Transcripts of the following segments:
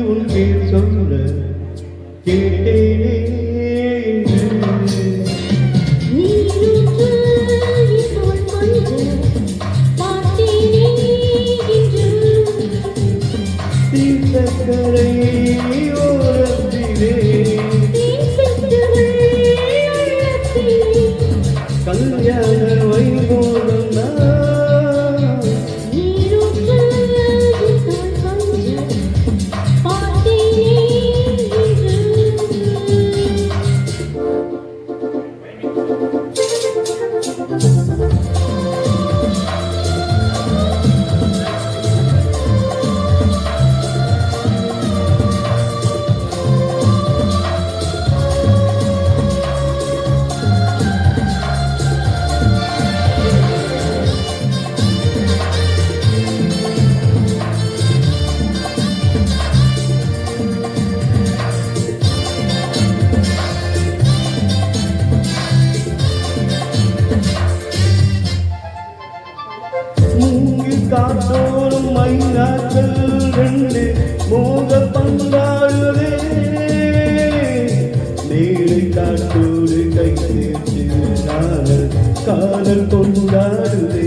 உன் பேர் சொல்ல கேட்டேனே கல்யாண வைபோகம் காத்தோறும் மைனாக்கள் ரெண்டு மோக பந்தாடுதே நீரை காட்டோடு கை சேர்த்து நாங்கள் காதல் கொண்டாடுதே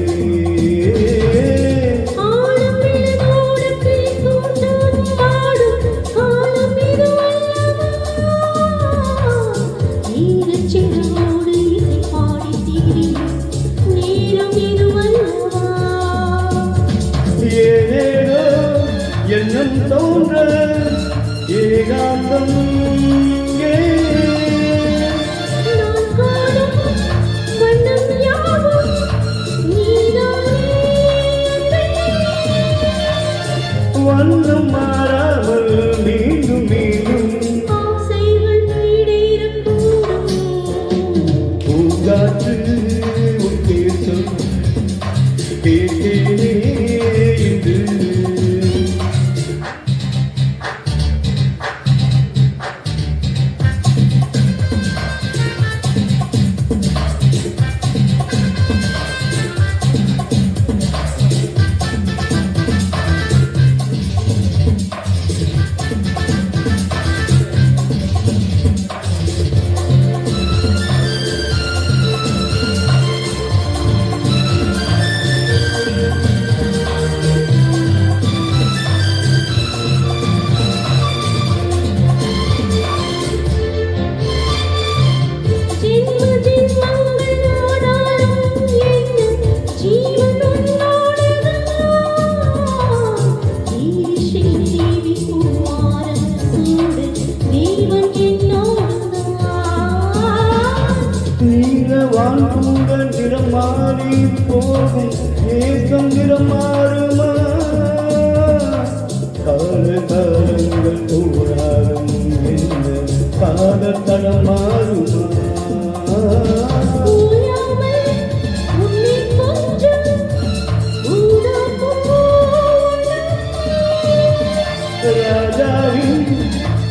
எண்ணம் தோன்ற ஏகாந்தம் வண்ணம் மாறாமல் மீண்டும் மீண்டும் பூங்காற்று உத்தேசம் கேட்டேனே இது கூட நிறம் மாறி போகும் ஏசம் நிறம் மாறுமா கால காலங்கள் போராடும் என்ன காதல் தடம் மாறுமா ராஜாவின்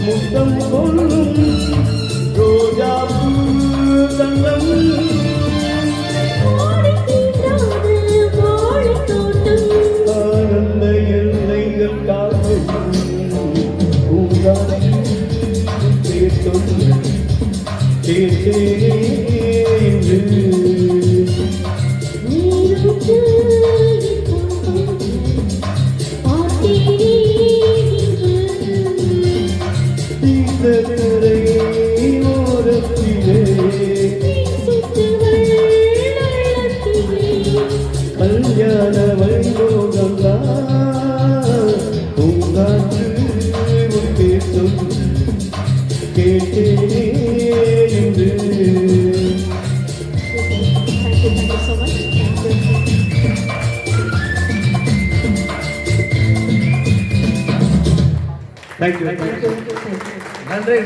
முத்தம் கொள்ளும் ரோஜா தங்கம் ஆனந்த எல்லைகள் காக்கும் கேட்டேனே என்று கல்யாண வைபோகம் பூங்காற்று உத்தேசம் கேட்டேனே என்று Thank you. நன்றி.